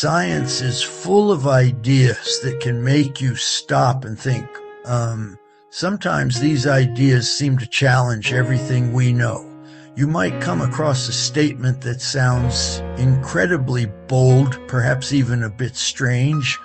Science is full of ideas that can make you stop and think. Sometimes these ideas seem to challenge everything we know. You might come across a statement that sounds incredibly bold, perhaps even a bit strange.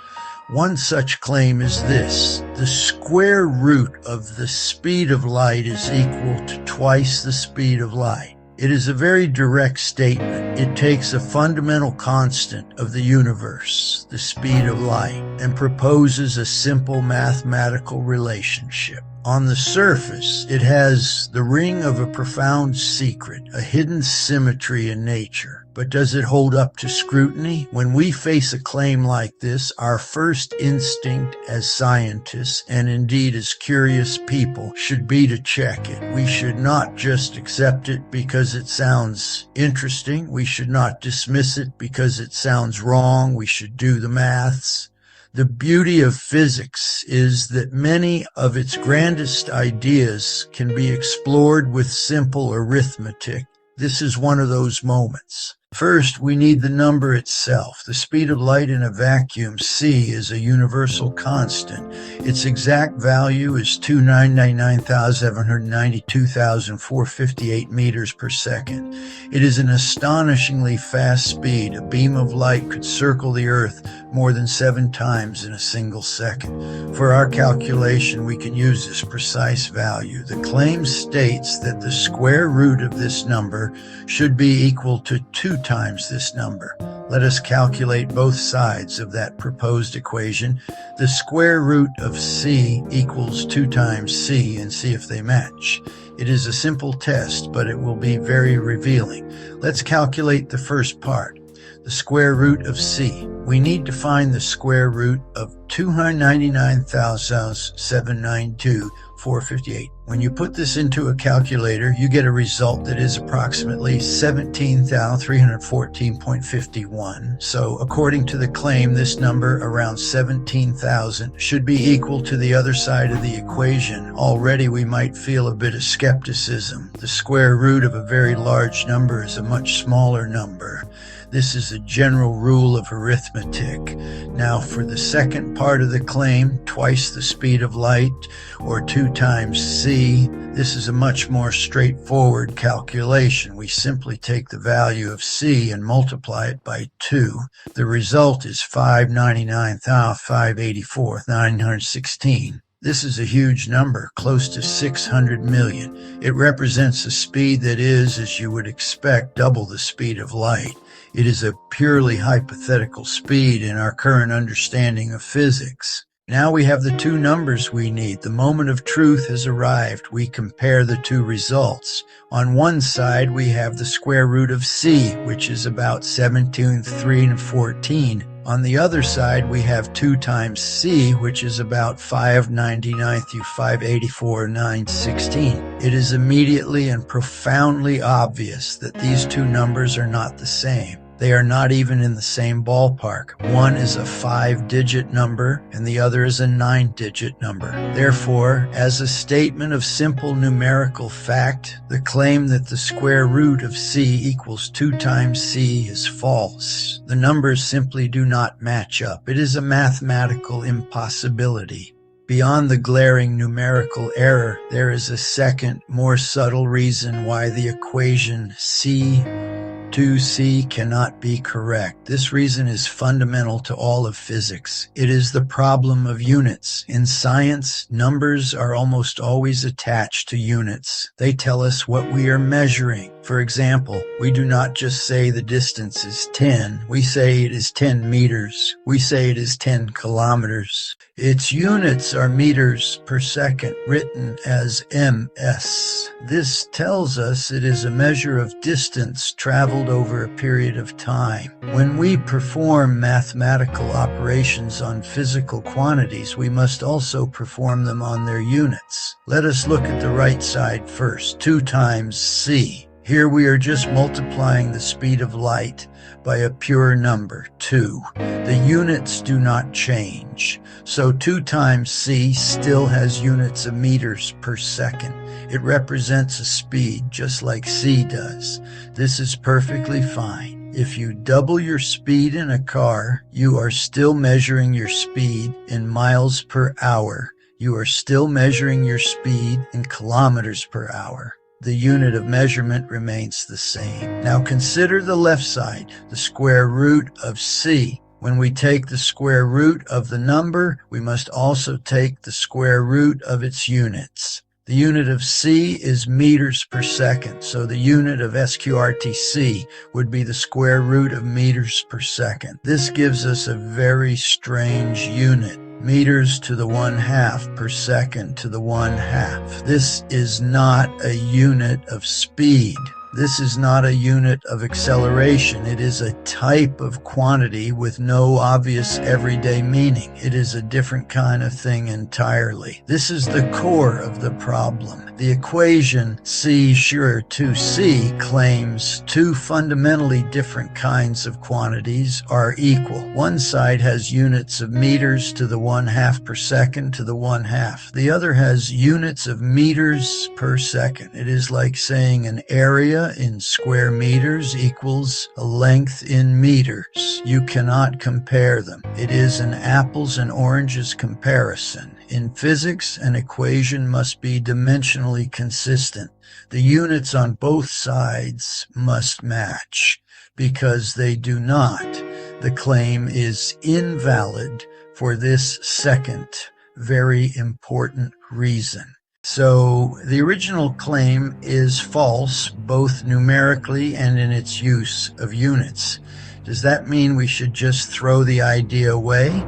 One such claim is this: the square root of the speed of light is equal to twice the speed of light. It is a very direct statement. It takes a fundamental constant of the universe, the speed of light, and proposes a simple mathematical relationship. On the surface, it has the ring of a profound secret, a hidden symmetry in nature. But does it hold up to scrutiny? When we face a claim like this, our first instinct as scientists, and indeed as curious people, should be to check it. We should not just accept it because it sounds interesting. We should not dismiss it because it sounds wrong. We should do the maths. The beauty of physics is that many of its grandest ideas can be explored with simple arithmetic. This is one of those moments. First, we need the number itself. The speed of light in a vacuum, c, is a universal constant. Its exact value is 2,999,792,458 meters per second. It is an astonishingly fast speed. A beam of light could circle the Earth more than 7 times in a single second. For our calculation, we can use this precise value. The claim states that the square root of this number should be equal to 2 times this number. Let us calculate both sides of that proposed equation. The square root of c equals 2 times c, and see if they match. It is a simple test, but it will be very revealing. Let's calculate the first part, the square root of c. We need to find the square root of 299,792,458. When you put this into a calculator, you get a result that is approximately 17,314.51. So according to the claim, this number, around 17,000, should be equal to the other side of the equation. Already we might feel a bit of skepticism. The square root of a very large number is a much smaller number. This is a general rule of arithmetic. Now for the second part of the claim, twice the speed of light, or 2 times c, this is a much more straightforward calculation. We simply take the value of c and multiply it by 2. The result is 599,584,916. This is a huge number, close to 600 million. It represents a speed that is, as you would expect, double the speed of light. It is a purely hypothetical speed in our current understanding of physics. Now we have the 2 numbers we need. The moment of truth has arrived. We compare the 2 results. On one side, we have the square root of c, which is about 17,314. On the other side, we have 2 times c, which is about 599 through 584,916. It is immediately and profoundly obvious that these 2 numbers are not the same. They are not even in the same ballpark. One is a 5-digit number and the other is a 9-digit number. Therefore, as a statement of simple numerical fact, the claim that the square root of c equals 2 times c is false. The numbers simply do not match up. It is a mathematical impossibility. Beyond the glaring numerical error, there is a second, more subtle reason why the equation C2c cannot be correct. This reason is fundamental to all of physics. It is the problem of units. In science, numbers are almost always attached to units. They tell us what we are measuring. For example, we do not just say the distance is 10. We say it is 10 meters. We say it is 10 kilometers. Its units are meters per second, written as ms. This tells us it is a measure of distance traveled over a period of time. When we perform mathematical operations on physical quantities, we must also perform them on their units. Let us look at the right side first. 2 times c. Here we are just multiplying the speed of light by a pure number, 2. The units do not change. So 2 times c still has units of meters per second. It represents a speed just like c does. This is perfectly fine. If you double your speed in a car, you are still measuring your speed in miles per hour. You are still measuring your speed in kilometers per hour. The unit of measurement remains the same. Now consider the left side, the square root of c. When we take the square root of the number, we must also take the square root of its units. The unit of c is meters per second, so the unit of SQRTC would be the square root of meters per second. This gives us a very strange unit. Meters to the 1/2 per second to the 1/2. This is not a unit of speed. This is not a unit of acceleration. It is a type of quantity with no obvious everyday meaning. It is a different kind of thing entirely. This is the core of the problem. The equation C sure 2C claims two fundamentally different kinds of quantities are equal. One side has units of meters to the 1/2 per second to the 1/2. The other has units of meters per second. It is like saying an area in square meters equals a length in meters. You cannot compare them. It is an apples and oranges comparison. In physics, an equation must be dimensionally consistent. The units on both sides must match. Because they do not, the claim is invalid for this second, very important reason. So the original claim is false, both numerically and in its use of units. Does that mean we should just throw the idea away?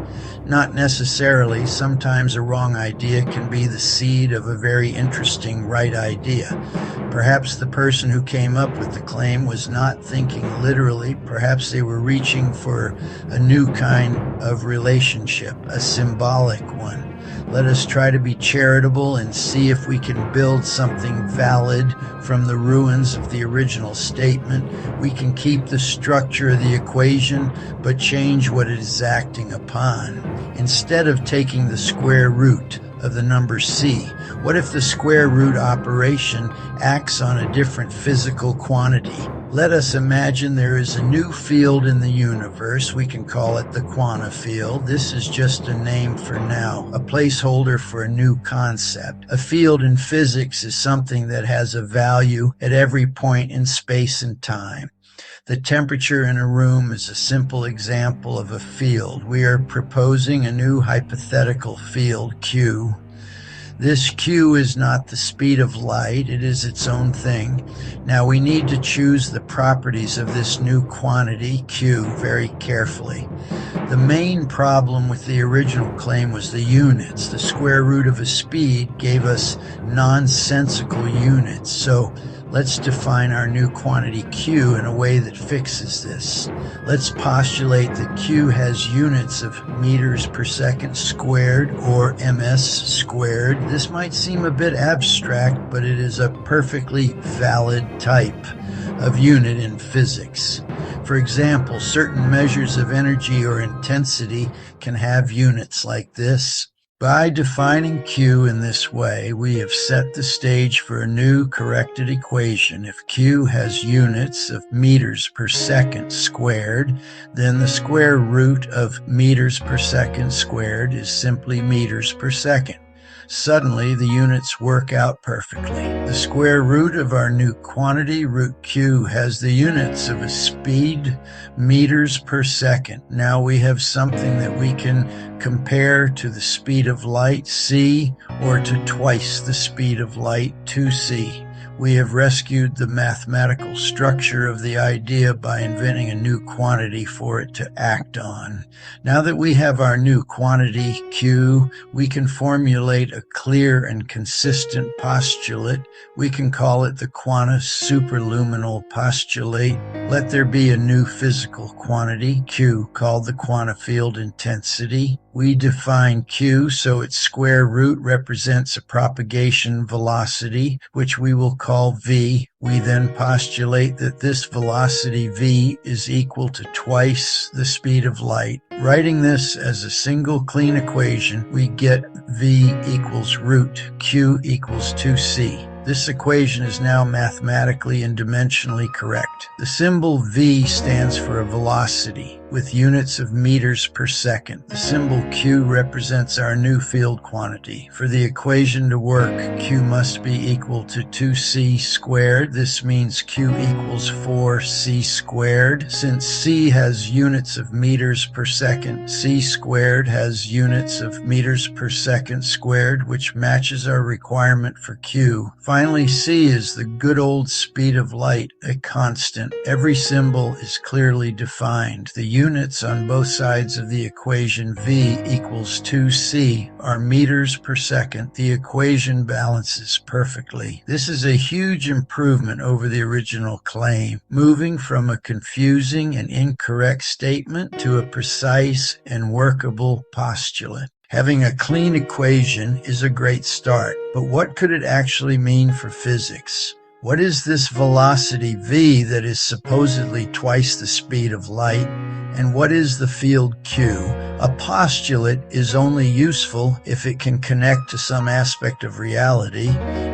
Not necessarily. Sometimes a wrong idea can be the seed of a very interesting right idea. Perhaps the person who came up with the claim was not thinking literally. Perhaps they were reaching for a new kind of relationship, a symbolic one. Let us try to be charitable and see if we can build something valid from the ruins of the original statement. We can keep the structure of the equation, but change what it is acting upon. Instead of taking the square root of the number c, what if the square root operation acts on a different physical quantity? Let us imagine there is a new field in the universe. We can call it the Quanta field. This is just a name for now, a placeholder for a new concept. A field in physics is something that has a value at every point in space and time. The temperature in a room is a simple example of a field. We are proposing a new hypothetical field, Q. This Q is not the speed of light, it is its own thing. Now we need to choose the properties of this new quantity, Q, very carefully. The main problem with the original claim was the units. The square root of a speed gave us nonsensical units. So let's define our new quantity Q in a way that fixes this. Let's postulate that Q has units of meters per second squared or ms squared. This might seem a bit abstract, but it is a perfectly valid type of unit in physics. For example, certain measures of energy or intensity can have units like this. By defining Q in this way, we have set the stage for a new corrected equation. If Q has units of meters per second squared, then the square root of meters per second squared is simply meters per second. Suddenly, the units work out perfectly. The square root of our new quantity, root Q, has the units of a speed, meters per second. Now we have something that we can compare to the speed of light, c, or to twice the speed of light, 2c. We have rescued the mathematical structure of the idea by inventing a new quantity for it to act on. Now that we have our new quantity, Q, we can formulate a clear and consistent postulate. We can call it the quanta superluminal postulate. Let there be a new physical quantity, Q, called the quanta field intensity. We define Q so its square root represents a propagation velocity, which we will call v. We then postulate that this velocity v is equal to twice the speed of light. Writing this as a single clean equation, we get v equals root Q equals 2c. This equation is now mathematically and dimensionally correct. The symbol V stands for a velocity, with units of meters per second. The symbol Q represents our new field quantity. For the equation to work, Q must be equal to 2c squared. This means Q equals 4c squared. Since c has units of meters per second, c squared has units of meters per second squared, which matches our requirement for Q. Finally, c is the good old speed of light, a constant. Every symbol is clearly defined. The units on both sides of the equation V equals 2c are meters per second. The equation balances perfectly. This is a huge improvement over the original claim, moving from a confusing and incorrect statement to a precise and workable postulate. Having a clean equation is a great start, but what could it actually mean for physics? What is this velocity v that is supposedly twice the speed of light? And what is the field Q? A postulate is only useful if it can connect to some aspect of reality,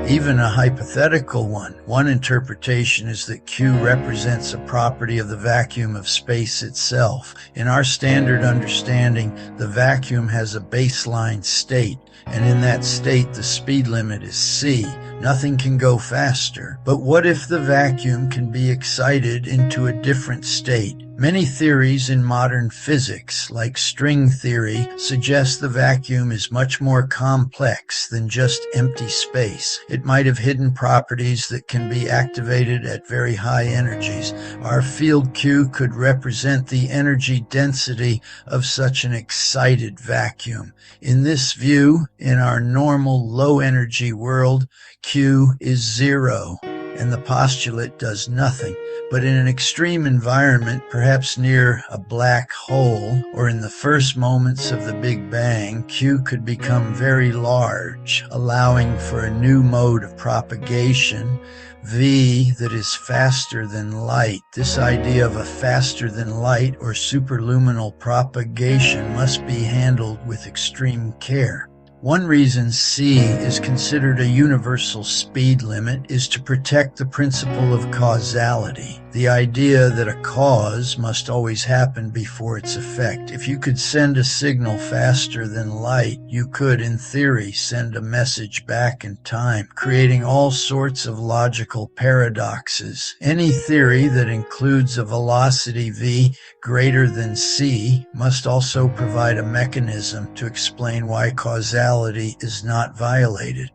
even a hypothetical one. One interpretation is that Q represents a property of the vacuum of space itself. In our standard understanding, the vacuum has a baseline state, and in that state the speed limit is c. Nothing can go faster. But what if the vacuum can be excited into a different state? Many theories in modern physics, like string theory, suggest the vacuum is much more complex than just empty space. It might have hidden properties that can be activated at very high energies. Our field Q could represent the energy density of such an excited vacuum. In this view, in our normal low-energy world, Q is zero, and the postulate does nothing. But in an extreme environment, perhaps near a black hole, or in the first moments of the Big Bang, Q could become very large, allowing for a new mode of propagation, V, that is faster than light. This idea of a faster than light or superluminal propagation must be handled with extreme care. One reason c is considered a universal speed limit is to protect the principle of causality, the idea that a cause must always happen before its effect. If you could send a signal faster than light, you could, in theory, send a message back in time, creating all sorts of logical paradoxes. Any theory that includes a velocity v greater than c must also provide a mechanism to explain why causality is not violated.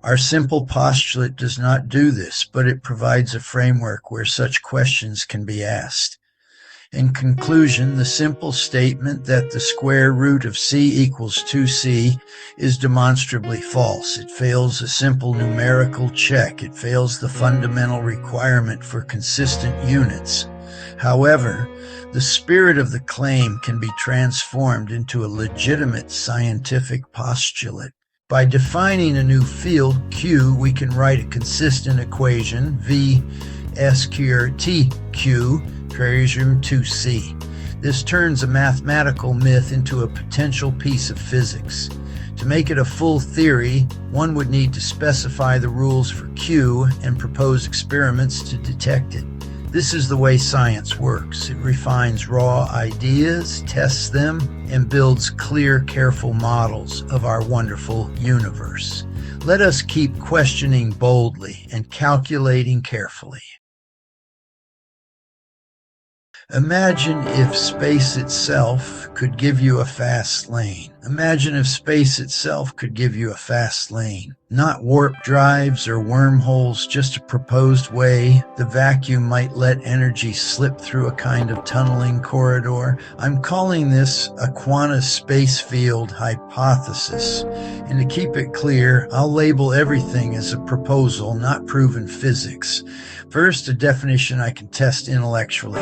Our simple postulate does not do this, but it provides a framework where such questions can be asked. In conclusion, the simple statement that the square root of c equals 2c is demonstrably false. It fails a simple numerical check. It fails the fundamental requirement for consistent units. However, the spirit of the claim can be transformed into a legitimate scientific postulate. By defining a new field, Q, we can write a consistent equation, V SQRT Q, Tritium 2C. This turns a mathematical myth into a potential piece of physics. To make it a full theory, one would need to specify the rules for Q and propose experiments to detect it. This is the way science works. It refines raw ideas, tests them, and builds clear, careful models of our wonderful universe. Let us keep questioning boldly and calculating carefully. Imagine if space itself could give you a fast lane. Imagine if space itself could give you a fast lane. Not warp drives or wormholes, just a proposed way the vacuum might let energy slip through a kind of tunneling corridor. I'm calling this a Quanta Spacefield hypothesis. And to keep it clear, I'll label everything as a proposal, not proven physics. First, a definition I can test intellectually.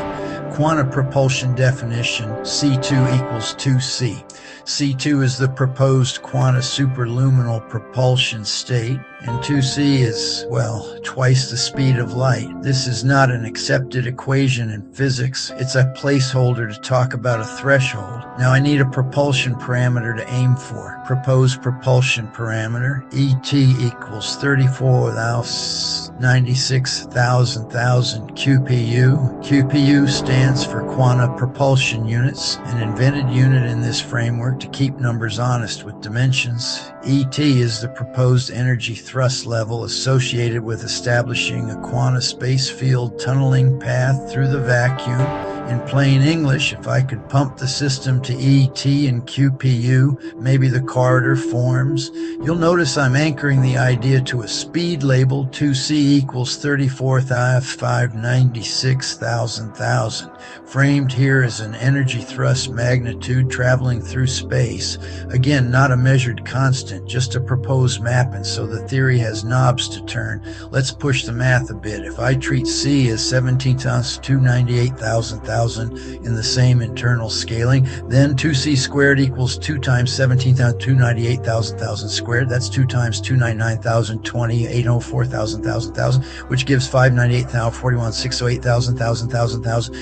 Quanta propulsion definition, C2 equals 2C. C2 is the proposed quanta superluminal propulsion state. and 2c is, well, twice the speed of light. This is not an accepted equation in physics. It's a placeholder to talk about a threshold. Now I need a propulsion parameter to aim for. Proposed propulsion parameter, ET equals 34,096,000 QPU. QPU stands for Quanta Propulsion Units, an invented unit in this framework to keep numbers honest with dimensions. ET is the proposed energy thrust level associated with establishing a Quanta Spacefield tunneling path through the vacuum. In plain English, if I could pump the system to ET and QPU, maybe the corridor forms. You'll notice I'm anchoring the idea to a speed label. 2c equals 34,596,000, framed here as an energy thrust magnitude traveling through space. Again, not a measured constant, just a proposed mapping, so the theory has knobs to turn. Let's push the math a bit. If I treat c as 17 times 298,000 in the same internal scaling, then 2c squared equals 2 times 17 times 298,000 squared. That's 2 times 299,020, 804,000, which gives 598,041, 608,000.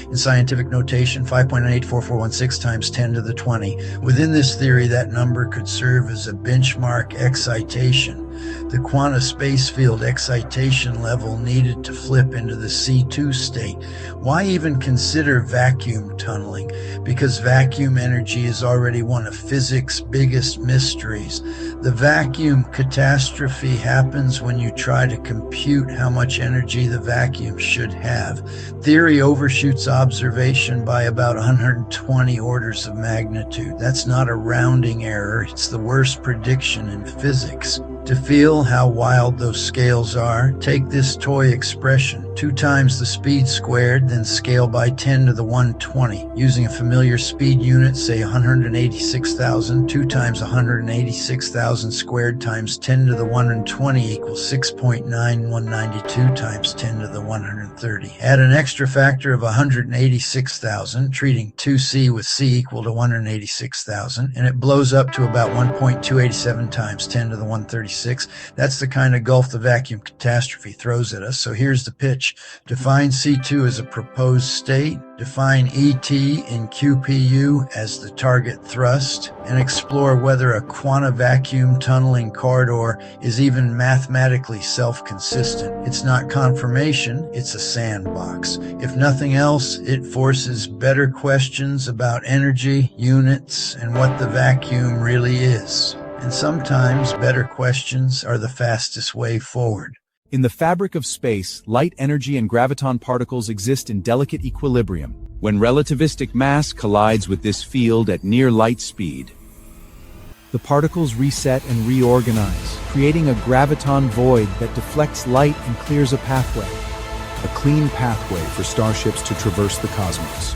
In scientific notation, 5.984416 times 10 to the 20. Within this theory, that number could serve as a benchmark excitation. The Quanta Spacefield excitation level needed to flip into the C2 state. Why even consider vacuum tunneling? Because vacuum energy is already one of physics' biggest mysteries. The vacuum catastrophe happens when you try to compute how much energy the vacuum should have. Theory overshoots observation by about 120 orders of magnitude. That's not a rounding error, it's the worst prediction in physics. To feel how wild those scales are, take this toy expression, 2 times the speed squared, then scale by 10 to the 120. Using a familiar speed unit, say 186,000, 2 times 186,000 squared times 10 to the 120 equals 6.9192 times 10 to the 130. Add an extra factor of 186,000, treating 2c with c equal to 186,000, and it blows up to about 1.287 times 10 to the 136. That's the kind of gulf the vacuum catastrophe throws at us. So here's the pitch. Define C2 as a proposed state, define ET and QPU as the target thrust, and explore whether a quanta vacuum tunneling corridor is even mathematically self-consistent. It's not confirmation, it's a sandbox. If nothing else, it forces better questions about energy, units, and what the vacuum really is. And sometimes better questions are the fastest way forward. In the fabric of space, light energy and graviton particles exist in delicate equilibrium. When relativistic mass collides with this field at near light speed, the particles reset and reorganize, creating a graviton void that deflects light and clears a pathway. A clean pathway for starships to traverse the cosmos.